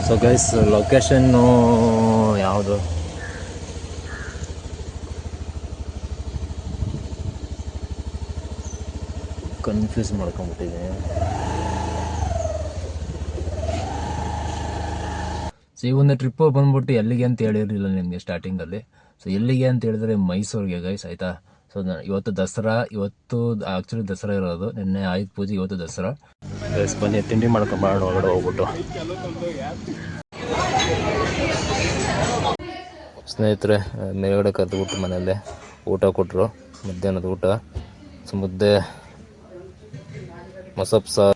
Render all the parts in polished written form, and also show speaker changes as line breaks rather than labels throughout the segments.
So guys location ಯಾವುದು confuse ಮಾಡ್ಕೊಂಬಿಟ್ಟಿದ್ದೀನಿ. So ಈ ಒಂದು ಟ್ರಿಪ್ಪು ಬಂದ್ಬಿಟ್ಟು ಎಲ್ಲಿಗೆ ಅಂತ ಹೇಳಿರಲಿಲ್ಲ ನಿಮಗೆ ಸ್ಟಾರ್ಟಿಂಗಲ್ಲಿ. ಸೊ ಎಲ್ಲಿಗೆ ಅಂತ ಹೇಳಿದ್ರೆ ಮೈಸೂರಿಗೆ ಗೈಸ್, ಆಯಿತಾ. ಸೊ ಇವತ್ತು ದಸರಾ, ಇವತ್ತು ಆ್ಯಕ್ಚುಲಿ ದಸರಾ ಇರೋದು, ನಿನ್ನೆ ಆಯುಧ ಪೂಜೆ, ಇವತ್ತು ದಸರಾ. ಗೈಸ್ ಬನ್ನಿ ತಿಂಡಿ ಮಾಡ್ಕೊಂಡು ಹೊರಗಡೆ ಹೋಗ್ಬಿಟ್ಟು. ಸ್ನೇಹಿತರೆ ಮೇಲ್ಗಡೆ ಕರೆದುಬಿಟ್ಟು ಮನೆಯಲ್ಲೇ ಊಟ ಕೊಟ್ಟರು, ಮಧ್ಯಾಹ್ನದ ಊಟ. ಸೊ ಮುದ್ದೆ, ಮಸಪ್ ಸಾರು,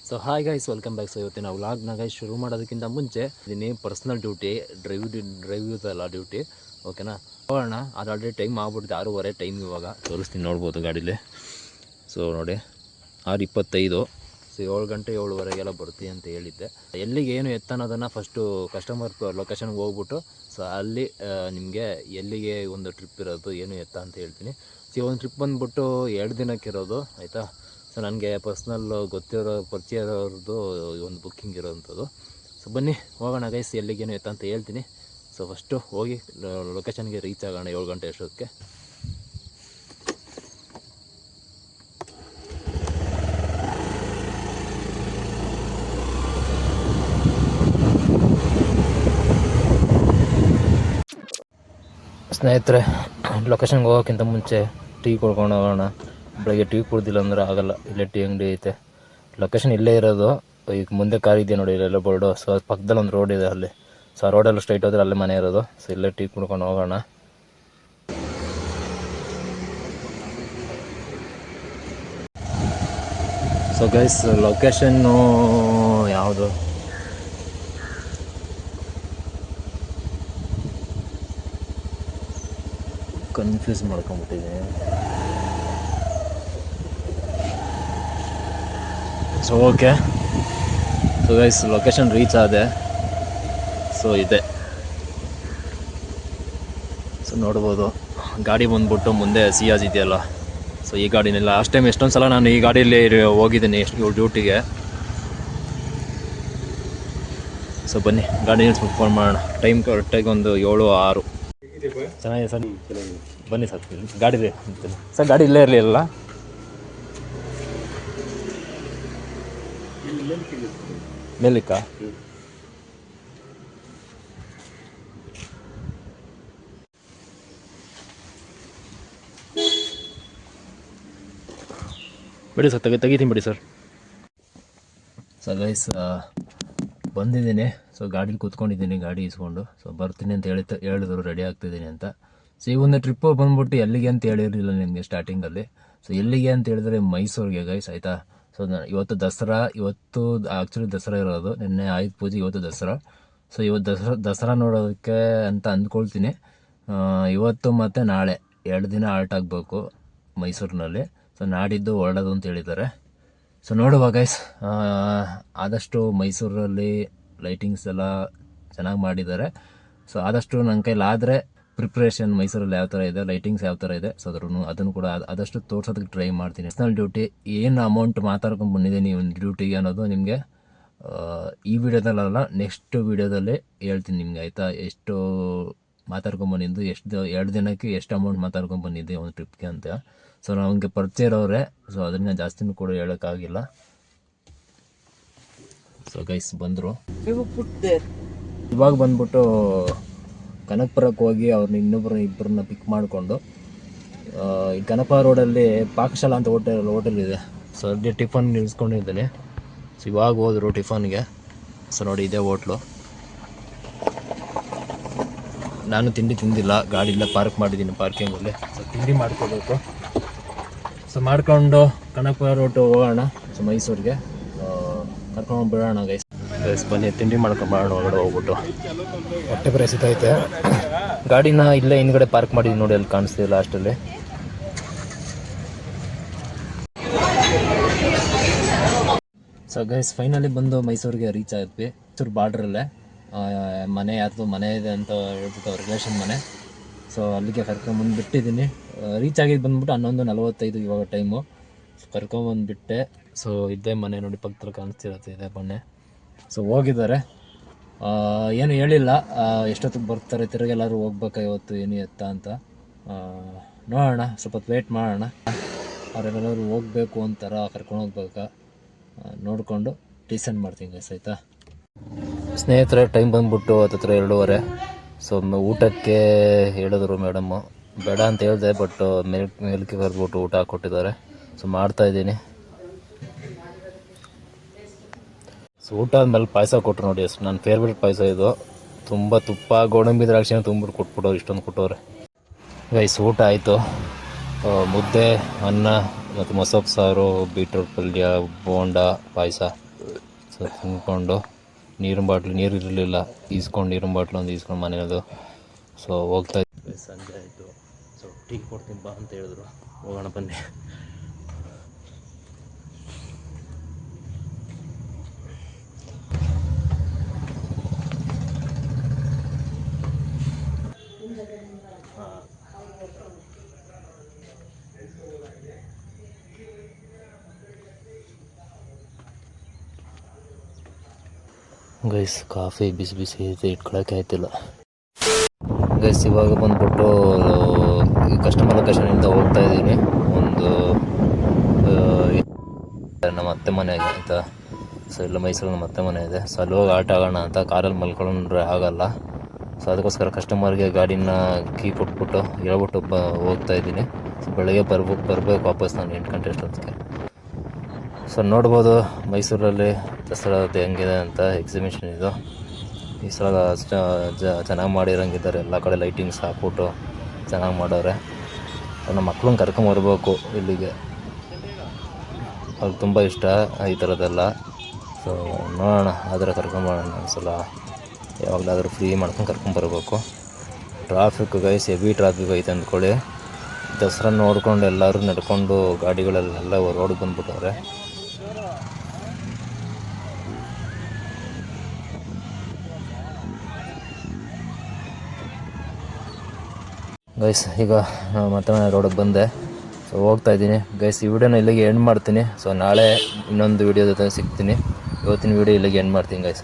so hi guys, welcome back. So ಇವತ್ತಿನ ವ್ಲಾಗ್ನ ಗೈಸ್ ಶುರು ಮಾಡೋದಕ್ಕಿಂತ ಮುಂಚೆ ಇದನ್ನೇ ಪರ್ಸ್ನಲ್ ಡ್ಯೂಟಿ, ಡ್ರೈವ್ ಇದಲ್ಲ ಡ್ಯೂಟಿ, ಓಕೆನಾ. ಹೋಗೋಣ. ಅದು ಆಲ್ರೆಡಿ ಟೈಮ್ ಆಗ್ಬಿಡ್ತು, 6:30 ಟೈಮ್. ಇವಾಗ ತೋರಿಸ್ತೀನಿ, ನೋಡ್ಬೋದು ಗಾಡೀಲಿ. ಸೊ ನೋಡಿ 6:25. ಸೊ 7 ಗಂಟೆ 7:30 ಬರ್ತೀವಿ ಅಂತ ಹೇಳಿದ್ದೆ. ಎಲ್ಲಿಗೆ ಏನು ಎತ್ತ ಅನ್ನೋದನ್ನು ಫಸ್ಟು ಕಸ್ಟಮರ್ ಲೊಕೇಶನ್ಗೆ ಹೋಗ್ಬಿಟ್ಟು, ಸೊ ಅಲ್ಲಿ ನಿಮಗೆ ಎಲ್ಲಿಗೆ ಒಂದು ಟ್ರಿಪ್ ಇರೋದು, ಏನು ಎತ್ತ ಅಂತ ಹೇಳ್ತೀನಿ. ಸೊ ಒಂದು ಟ್ರಿಪ್ ಬಂದುಬಿಟ್ಟು 2 ದಿನಕ್ಕಿರೋದು, ಆಯಿತಾ. ಸೊ ನನಗೆ ಪರ್ಸ್ನಲ್ ಗೊತ್ತಿರೋ ಪರಿಚಯ ಇರೋರದ್ದು ಒಂದು ಬುಕ್ಕಿಂಗ್ ಇರೋವಂಥದ್ದು. ಸೊ ಬನ್ನಿ ಹೋಗೋಣ ಗೈಸ್, ಎಲ್ಲಿಗೇನು ಎತ್ತ ಅಂತ ಹೇಳ್ತೀನಿ. ಸೊ ಫಸ್ಟು ಹೋಗಿ ಲೊಕೇಶನ್ಗೆ ರೀಚ್ ಆಗೋಣ 7 ಗಂಟೆ ಅಷ್ಟೊತ್ತಿಗೆ. ಸ್ನೇಹಿತರೆ ಲೊಕೇಶನ್ಗೆ ಹೋಗೋಕ್ಕಿಂತ ಮುಂಚೆ ಟೀ ಕೊಡ್ಕೊಂಡು ಹೋಗೋಣ. ಬೆಳಗ್ಗೆ ಟೀ ಕುಡ್ದಿಲ್ಲ ಅಂದ್ರೆ ಆಗೋಲ್ಲ. ಇಲ್ಲೇ ಟೀ ಅಂಗಡಿ ಐತೆ, ಲೊಕೇಶನ್ ಇಲ್ಲೇ ಇರೋದು. ಈಗ ಮುಂದೆ ಕಾರ್ ಇದೆಯಾ ನೋಡಿ, ಇಲ್ಲೆಲ್ಲ ಬೋರ್ಡು. ಸೊ ಪಕ್ಕದಲ್ಲಿ ಒಂದು ರೋಡ್ ಇದೆ ಅಲ್ಲಿ. ಸೊ ಆ ರೋಡೆಲ್ಲ ಸ್ಟ್ರೈಟ್ ಹೋದ್ರೆ ಅಲ್ಲೇ ಮನೆ ಇರೋದು. ಸೊ ಇಲ್ಲೇ ಟೀ ಕುಡ್ಕೊಂಡು ಹೋಗೋಣ. ಸೊ ಗೈಸ್ ಲೊಕೇಶನ್ನು ಯಾವುದು ಕನ್ಫ್ಯೂಸ್ ಮಾಡ್ಕೊಂಬಿಟ್ಟಿದ್ದೀನಿ. So okay, so guys location reach ಆದೆ. ಸೊ ಇದೆ, ಸೊ ನೋಡ್ಬೋದು ಗಾಡಿ ಬಂದ್ಬಿಟ್ಟು ಮುಂದೆ ಸಿಯಾಜ್ ಇದೆಯಲ್ಲ. ಸೊ ಈ ಗಾಡಿನೆಲ್ಲ ಲಾಸ್ಟ್ ಟೈಮ್ ಎಷ್ಟೊಂದು ಸಲ ನಾನು ಈ ಗಾಡಿಯಲ್ಲಿ ಹೋಗಿದ್ದೀನಿ ಡ್ಯೂಟಿಗೆ. ಸೊ ಬನ್ನಿ ಗಾಡಿ ಫೋನ್ ಮಾಡೋಣ. ಟೈಮ್ ಕರೆಕ್ಟಾಗಿ ಒಂದು 7:06. ಚೆನ್ನಾಗಿದೆ ಸರ್, ಬನ್ನಿ ಸರ್. ಗಾಡಿ ಇದೆ ಸರ್, ಗಾಡಿ ಇಲ್ಲೇ ಇರಲಿಲ್ಲ. ಮೇಲಿಕ್ಕ ಬಿಡಿ ಸರ್, ತೆಗಿತೀನಿ ಬಿಡಿ ಸರ್. ಸೊ ಗೈಸ್ ಬಂದಿದ್ದೀನಿ. ಸೊ ಗಾಡೀಲಿ ಕೂತ್ಕೊಂಡಿದ್ದೀನಿ, ಗಾಡಿ ಇಸ್ಕೊಂಡು. ಸೊ ಬರ್ತೀನಿ ಅಂತ ಹೇಳಿದ್ರು, ರೆಡಿ ಆಗ್ತಿದ್ದೀನಿ ಅಂತ. ಸೊ ಈ ಒಂದು ಟ್ರಿಪ್ಪು ಬಂದ್ಬಿಟ್ಟು ಎಲ್ಲಿಗೆ ಅಂತ ಹೇಳಿರಲಿಲ್ಲ ನಿಮಗೆ ಸ್ಟಾರ್ಟಿಂಗಲ್ಲಿ. ಸೊ ಎಲ್ಲಿಗೆ ಅಂತ ಹೇಳಿದ್ರೆ ಮೈಸೂರಿಗೆ ಗೈಸ್, ಆಯಿತಾ. ಸೊ ಇವತ್ತು ದಸರಾ, ಇವತ್ತು ಆ್ಯಕ್ಚುಲಿ ದಸರಾ ಇರೋದು, ನಿನ್ನೆ ಆಯುಧ ಪೂಜೆ, ಇವತ್ತು ದಸರಾ. ಸೊ ಇವತ್ತು ದಸರಾ ನೋಡೋದಕ್ಕೆ ಅಂತ ಅಂದ್ಕೊಳ್ತೀನಿ. ಇವತ್ತು ಮತ್ತು ನಾಳೆ 2 ದಿನ ಆಲ್ಟ್ ಆಗಬೇಕು ಮೈಸೂರಿನಲ್ಲಿ. ಸೊ ನಾಡಿದ್ದು ಹೊರಡೋದು ಅಂತ ಹೇಳಿದ್ದಾರೆ. ಸೊ ನೋಡುವ ಗೈಸ್, ಆದಷ್ಟು ಮೈಸೂರಲ್ಲಿ ಲೈಟಿಂಗ್ಸ್ ಎಲ್ಲ ಚೆನ್ನಾಗಿ ಮಾಡಿದ್ದಾರೆ. ಸೊ ಆದಷ್ಟು ನನ್ನ ಕೈಲಾದರೆ ಪ್ರಿಪ್ರೇಷನ್ ಮೈಸೂರಲ್ಲಿ ಯಾವ ಥರ ಇದೆ, ಲೈಟಿಂಗ್ಸ್ ಯಾವ ಥರ ಇದೆ, ಸೊ ಅದನ್ನು ಕೂಡ ಆದಷ್ಟು ತೋರ್ಸೋದಕ್ಕೆ ಟ್ರೈ ಮಾಡ್ತೀನಿ. ಪರ್ಸನಲ್ ಡ್ಯೂಟಿ ಏನು ಅಮೌಂಟ್ ಮಾತಾಡ್ಕೊಂಡು ಬಂದಿದ್ದೀನಿ ಈ ಒಂದು ಡ್ಯೂಟಿಗೆ ಅನ್ನೋದು ನಿಮಗೆ ಈ ವಿಡಿಯೋದಲ್ಲ, ನೆಕ್ಸ್ಟ್ ವಿಡಿಯೋದಲ್ಲೇ ಹೇಳ್ತೀನಿ ನಿಮಗೆ, ಆಯಿತಾ. ಎಷ್ಟು ಮಾತಾಡ್ಕೊಂಬಂದಿದ್ದು, ಎಷ್ಟು 2 ದಿನಕ್ಕೆ ಎಷ್ಟು ಅಮೌಂಟ್ ಮಾತಾಡ್ಕೊಂಬಂದಿದ್ದೆ ಒಂದು ಟ್ರಿಪ್ಗೆ ಅಂತ. ಸೊ ನಮಗೆ ಪರಿಚಯ ಇರೋರೆ, ಸೊ ಅದನ್ನ ಜಾಸ್ತಿನೂ ಕೂಡ ಹೇಳೋಕ್ಕಾಗಿಲ್ಲ. ಸೊ ಗೈಸ್ ಬಂದರು. ಇವಾಗ ಬಂದ್ಬಿಟ್ಟು ಕನಕಪುರಕ್ಕೆ ಹೋಗಿ ಅವ್ರನ್ನ ಇಬ್ಬರನ್ನ ಪಿಕ್ ಮಾಡಿಕೊಂಡು ಈ ಕನಕ ರೋಡಲ್ಲಿ ಪಾಕಶಾಲಾ ಅಂತ ಹೋಟೆಲ್ ಇದೆ. ಸೊ ಅಲ್ಲಿ ಟಿಫನ್ ನಿಲ್ಸ್ಕೊಂಡಿದ್ದೀನಿ. ಸೊ ಇವಾಗ ಹೋದರು ಟಿಫನ್ಗೆ. ಸೊ ನೋಡಿ ಇದೇ ಹೋಟ್ಲು. ನಾನು ತಿಂಡಿ ತಿಂದಿಲ್ಲ, ಗಾಡಿಯೆಲ್ಲ ಪಾರ್ಕ್ ಮಾಡಿದ್ದೀನಿ ಪಾರ್ಕಿಂಗಲ್ಲಿ. ಸೊ ತಿಂಡಿ ಮಾಡ್ಕೋಬೇಕು. ಸೊ ಮಾಡ್ಕೊಂಡು ಕನಕಪುರ ರೋಡ್ ಹೋಗೋಣ. ಸೊ ಮೈಸೂರಿಗೆ ಕರ್ಕೊಂಡು ಬಿಡೋಣ ಗೈಸ್. ಬನ್ನಿ ತಿಂಡಿ ಮಾಡ್ಕೊಂಡು ಹೊರಗಡೆ ಹೋಗ್ಬಿಟ್ಟು. ಹೊಟ್ಟೆ ಪರಿಸ್ಥಿತಿ ಐತೆ. ಗಾಡಿನ ಇಲ್ಲೇ ಹಿಂದ್ಗಡೆ ಪಾರ್ಕ್ ಮಾಡಿದ್ವಿ ನೋಡಿ, ಅಲ್ಲಿ ಕಾಣಿಸ್ತೀವಿ ಲಾಸ್ಟಲ್ಲಿ. ಸೊ ಗೈಸ್ ಫೈನಲಿ ಬಂದು ಮೈಸೂರಿಗೆ ರೀಚ್ ಆದ್ವಿ. ಮೈಸೂರು ಬಾರ್ಡ್ರಲ್ಲೇ ಮನೆ ಯಾರ್ದು ಮನೆ ಇದೆ ಅಂತ ಹೇಳ್ಬಿಟ್ಟು ರಿಲೇಷನ್ ಮನೆ. ಸೊ ಅಲ್ಲಿಗೆ ಕರ್ಕೊಂಬಂದು ಬಿಟ್ಟಿದ್ದೀನಿ. ರೀಚ್ ಆಗಿದ್ದು ಬಂದ್ಬಿಟ್ಟು 11:45 ಇವಾಗ ಟೈಮು. ಕರ್ಕೊಂಬಂದುಬಿಟ್ಟೆ. ಸೊ ಇದೇ ಮನೆ ನೋಡಿ, ಪಕ್ಕದಲ್ಲಿ ಕಾಣಿಸ್ತಿರತ್ತೆ ಇದೇ ಮನೆ. ಸೊ ಹೋಗಿದ್ದಾರೆ, ಏನು ಹೇಳಿಲ್ಲ ಎಷ್ಟೊತ್ತಿಗೆ ಬರ್ತಾರೆ, ತಿರುಗೆಲ್ಲರೂ ಹೋಗ್ಬೇಕಾ ಇವತ್ತು ಏನು ಎತ್ತ ಅಂತ. ನೋಡೋಣ, ಸ್ವಲ್ಪ ಹೊತ್ತು ವೇಟ್ ಮಾಡೋಣ. ಅವರೆಲ್ಲರೂ ಹೋಗಬೇಕು ಅಂತಾರ, ಕರ್ಕೊಂಡು ಹೋಗ್ಬೇಕಾ ನೋಡಿಕೊಂಡು ಡಿಸೈಡ್ ಮಾಡ್ತೀನಿ ಗೈಸ್, ಆಯಿತಾ ಸ್ನೇಹಿತರೆ. ಟೈಮ್ ಬಂದ್ಬಿಟ್ಟು 2:30. ಸೊ ಊಟಕ್ಕೆ ಹೇಳಿದ್ರು ಮೇಡಮ್ಮು, ಬೇಡ ಅಂತ ಹೇಳಿದೆ, ಬಟ್ ಮೇಲ್ಕೆ ಕರೆದ್ಬಿಟ್ಟು ಊಟ ಹಾಕ್ಕೊಟ್ಟಿದ್ದಾರೆ. ಸೊ ಮಾಡ್ತಾಯಿದ್ದೀನಿ. ಸೊ ಊಟ ಆದಮೇಲೆ ಪಾಯಸ ಕೊಟ್ಟರು ನೋಡಿ, ಅಷ್ಟು ನನ್ನ ಫೇವ್ರೇಟ್ ಪಾಯಸ ಇದು. ತುಂಬ ತುಪ್ಪ ಗೋಡಂಬಿ ದ್ರಾಕ್ಷಿನ ತುಂಬಿಟ್ಟು ಕೊಟ್ಬಿಟ್ಟವ್ರು, ಇಷ್ಟೊಂದು ಕೊಟ್ಟವ್ರೆ ಗೈಸ್. ಊಟ ಆಯಿತು. ಮುದ್ದೆ, ಅನ್ನ ಮತ್ತು ಮೊಸಪ್ಪು ಸಾರು, ಬೀಟ್ರೂಟ್ ಪಲ್ಯ, ಬೋಂಡ, ಪಾಯಸ. ಸೊ ತಿಂದ್ಕೊಂಡು ನೀರಿನ ಬಾಟ್ಲು, ನೀರು ಇರಲಿಲ್ಲ, ಈಸ್ಕೊಂಡು ನೀರಿನ ಬಾಟ್ಲು ಒಂದು ಈಸ್ಕೊಂಡು ಮನೆಯದು. ಸೊ ಹೋಗ್ತಾ ಇದ್ವಿ. ಸಂಜೆ ಆಯಿತು. ಸೊ ಟೀ ಕೊಡ್ತೀನಿ ಬಾ ಅಂತ ಹೇಳಿದ್ರು, ಹೋಗೋಣ ಬನ್ನಿ. ಗೈಸ್ ಕಾಫಿ ಬಿಸಿ ಬಿಸಿ ಐತೆ, ಇಟ್ಕೊಳಕ್ಕೆ ಆಯ್ತಿಲ್ಲ ಗೈಸ್. ಇವಾಗ ಬಂದ್ಬಿಟ್ಟು ಕಸ್ಟಮರ್ ಲೊಕೇಶನಿಂದ ಹೋಗ್ತಾ ಇದ್ದೀನಿ. ಒಂದು ನಮ್ಮ ಅತ್ತೆ ಮನೆಗೆ ಆಯಿತಾ. ಸೊ ಇಲ್ಲ ಮೈಸೂರಲ್ಲಿ ನಮ್ಮ ಅತ್ತೆ ಮನೆ ಇದೆ. ಸೊ ಅಲ್ಲಿ ಹೋಗಿ ಆಟ ಆಗೋಣ ಅಂತ, ಕಾರಲ್ಲಿ ಮಲ್ಕೊಂಡ್ರೆ ಆಗಲ್ಲ. ಸೊ ಅದಕ್ಕೋಸ್ಕರ ಕಸ್ಟಮರ್ಗೆ ಗಾಡಿನ ಕೀ ಕೊಟ್ಬಿಟ್ಟು ಹೇಳ್ಬಿಟ್ಟು ಹೋಗ್ತಾ ಇದ್ದೀನಿ. ಸೊ ಬೆಳಗ್ಗೆ ಬರ್ಬೇಕು ವಾಪಸ್ ನಾನು 8 ಗಂಟೆ ಅಷ್ಟೊತ್ತಿಗೆ. ಸೊ ನೋಡ್ಬೋದು ಮೈಸೂರಲ್ಲಿ ದಸರಾದ ಹೆಂಗಿದೆ ಅಂತ. ಎಕ್ಸಿಬಿಷನ್ ಇದು ಈ ಸಲ ಚೆನ್ನಾಗಿ ಮಾಡಿರೋಂಗಿದ್ದಾರೆ, ಎಲ್ಲ ಕಡೆ ಲೈಟಿಂಗ್ಸ್ ಹಾಕ್ಬಿಟ್ಟು ಚೆನ್ನಾಗಿ ಮಾಡವ್ರೆ. ನಮ್ಮ ಮಕ್ಳನ್ನ ಕರ್ಕೊಂಬರ್ಬೇಕು ಇಲ್ಲಿಗೆ, ಅವ್ರಿಗೆ ತುಂಬ ಇಷ್ಟ ಈ ಥರದ್ದೆಲ್ಲ. ಸೊ ನೋಡೋಣ, ಆದರೆ ಕರ್ಕೊಂಬರೋಣ ಒಂದ್ಸಲ, ಯಾವಾಗಲಾದರೂ ಫ್ರೀ ಮಾಡ್ಕೊಂಡು ಕರ್ಕೊಂಬರ್ಬೇಕು. ಟ್ರಾಫಿಕ್ ಗೈಸ್, ಹೆವಿ ಟ್ರಾಫಿಕ್ ಐತೆ ಅಂದ್ಕೊಳ್ಳಿ. ದಸರಾ ನೋಡ್ಕೊಂಡು ಎಲ್ಲರೂ ನಡ್ಕೊಂಡು ಗಾಡಿಗಳಲ್ಲೆಲ್ಲ ರೋಡಿಗೆ ಬಂದ್ಬಿಟ್ಟವ್ರೆ. ಗೈಸ್ ಈಗ ಮತ್ತೆ ರೋಡಿಗೆ ಬಂದೆ. ಸೊ ಹೋಗ್ತಾ ಇದ್ದೀನಿ ಗೈಸ್. ಈ ವಿಡಿಯೋನ ಇಲ್ಲಿಗೆ ಎಂಡ್ ಮಾಡ್ತೀನಿ. ಸೊ ನಾಳೆ ಇನ್ನೊಂದು ವಿಡಿಯೋ ಜೊತೆ ಸಿಗ್ತೀನಿ. ಇವತ್ತಿನ ವಿಡಿಯೋ ಇಲ್ಲಿಗೆ ಎಂಡ್ ಮಾಡ್ತೀನಿ ಗೈಸ್.